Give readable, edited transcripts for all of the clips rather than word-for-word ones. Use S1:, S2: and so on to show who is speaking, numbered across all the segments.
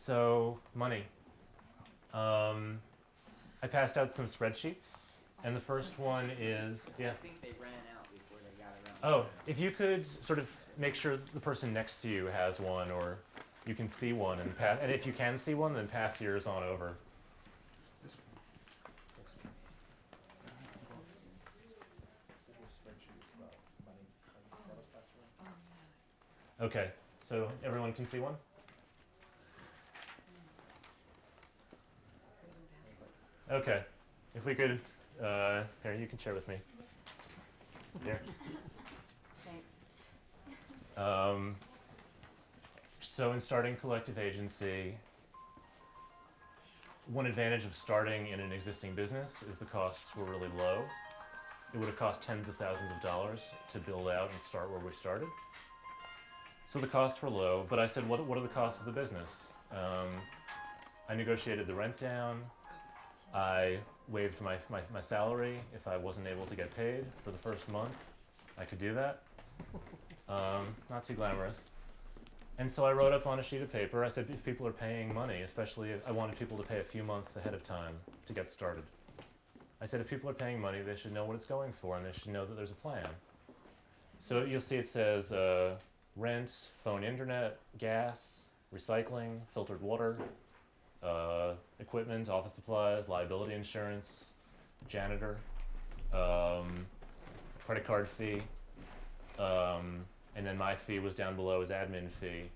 S1: So, money. Um, I passed out some spreadsheets, and the first one is,
S2: I
S1: yeah.
S2: think they ran out before they got around
S1: Oh,
S2: to
S1: if you could sort of make sure the person next to you has one, or you can see one, and pass, and if you can see one, then pass yours on over. Okay, so everyone can see one? Okay, if we could, here, you can share with me. Here.
S3: Thanks.
S1: So in starting collective agency, one advantage of starting in an existing business is the costs were really low. It would have cost tens of thousands of dollars to build out and start where we started. So the costs were low, but I said, what are the costs of the business? I negotiated the rent down. I waived my salary if I wasn't able to get paid for the first month. I could do that. Not too glamorous. And so I wrote up on a sheet of paper, I said, if people are paying money, especially if I wanted people to pay a few months ahead of time to get started. I said, if people are paying money, they should know what it's going for, and they should know that there's a plan. So you'll see it says rent, phone, internet, gas, recycling, filtered water, equipment, office supplies, liability insurance, janitor, credit card fee, and then my fee was down below as admin fee.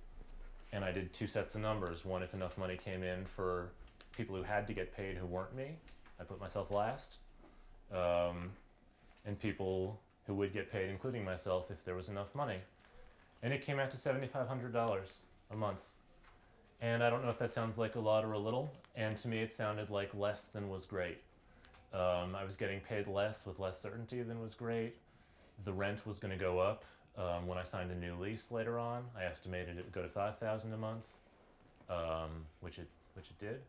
S1: And I did two sets of numbers. One, if enough money came in for people who had to get paid who weren't me, I put myself last. And people who would get paid, including myself, if there was enough money. And it came out to $7,500 a month. And I don't know if that sounds like a lot or a little. And to me, it sounded like less than was great. I was getting paid less with less certainty than was great. The rent was going to go up when I signed a new lease later on. I estimated it would go to $5,000 a month, which it did.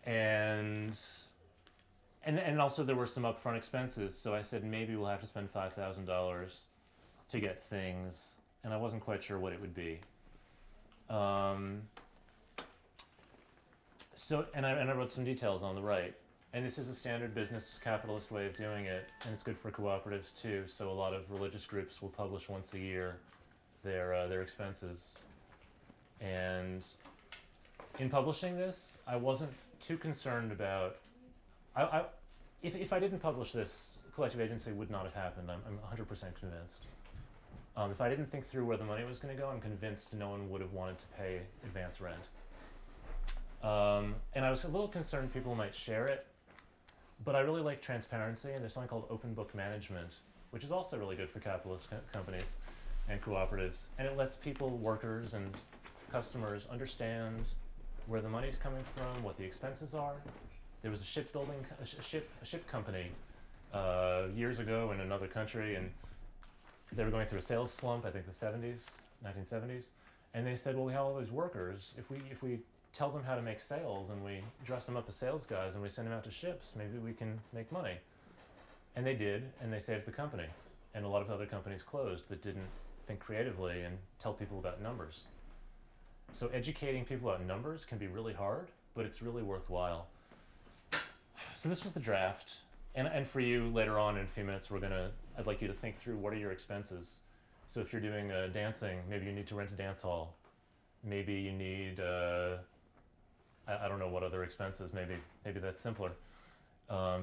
S1: And also there were some upfront expenses. So I said maybe we'll have to spend $5,000 to get things, and I wasn't quite sure what it would be. And I wrote some details on the right. And this is a standard business capitalist way of doing it, and it's good for cooperatives too. So a lot of religious groups will publish once a year their expenses. And in publishing this, I wasn't too concerned about. If I didn't publish this, collective agency would not have happened. I'm 100% convinced. If I didn't think through where the money was going to go, I'm convinced no one would have wanted to pay advance rent. And I was a little concerned people might share it, but I really like transparency, and there's something called open book management, which is also really good for capitalist companies and cooperatives. And it lets people, workers and customers, understand where the money's coming from, what the expenses are. There was a ship company years ago in another country, and they were going through a sales slump, I think the 1970s, and they said, well, we have all these workers. If we tell them how to make sales and we dress them up as sales guys and we send them out to ships, maybe we can make money. And they did, and they saved the company. And a lot of other companies closed that didn't think creatively and tell people about numbers. So educating people about numbers can be really hard, but it's really worthwhile. So this was the draft. And for you, later on in a few minutes, I'd like you to think through what are your expenses. So if you're doing dancing, maybe you need to rent a dance hall. Maybe you need, I don't know what other expenses, maybe that's simpler.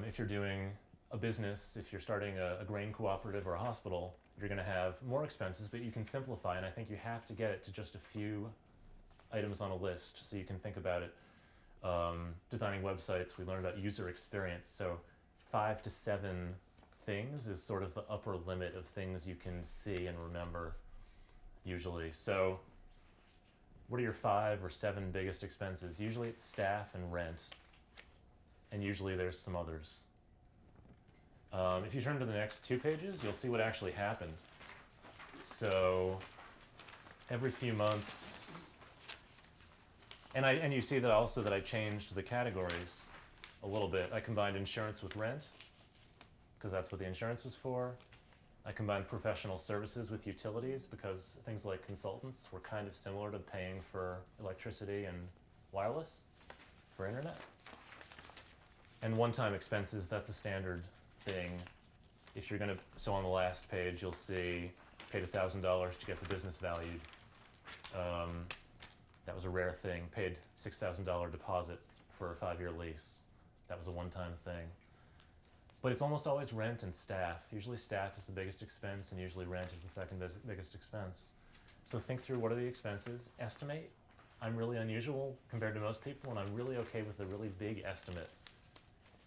S1: If you're doing a business, if you're starting a grain cooperative or a hospital, you're going to have more expenses, but you can simplify, and I think you have to get it to just a few items on a list so you can think about it. Designing websites, we learned about user experience, so 5 to 7 things is sort of the upper limit of things you can see and remember usually. So what are your 5 or 7 biggest expenses? Usually it's staff and rent, and usually there's some others. If you turn to the next 2 pages, you'll see what actually happened. So every few months, and you see that also that I changed the categories a little bit. I combined insurance with rent, because that's what the insurance was for. I combined professional services with utilities because things like consultants were kind of similar to paying for electricity and wireless for internet. And one-time expenses, that's a standard thing. If you're gonna, so on the last page, you'll see paid $1,000 to get the business valued. That was a rare thing. Paid $6,000 deposit for a 5-year lease. That was a one-time thing. But it's almost always rent and staff. Usually staff is the biggest expense, and usually rent is the second biggest expense. So think through what are the expenses, estimate. I'm really unusual compared to most people, and I'm really okay with a really big estimate.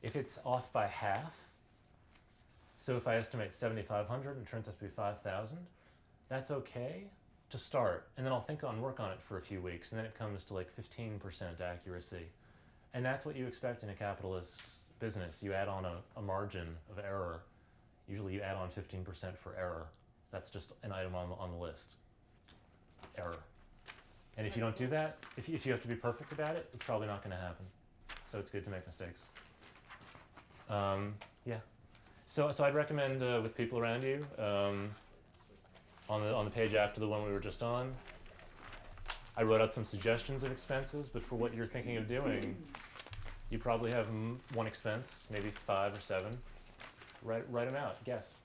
S1: If it's off by half, so if I estimate 7,500 and it turns out to be 5,000, that's okay to start. And then I'll work on it for a few weeks, and then it comes to like 15% accuracy. And that's what you expect in a capitalist business. You add on a margin of error. Usually you add on 15% for error. That's just an item on the list. Error. And if you don't do that, if you have to be perfect about it, it's probably not going to happen. So it's good to make mistakes. Yeah. So I'd recommend with people around you, on the page after the one we were just on, I wrote out some suggestions of expenses, but for what you're thinking of doing, you probably have one expense, maybe 5 or 7. Write them out, guess.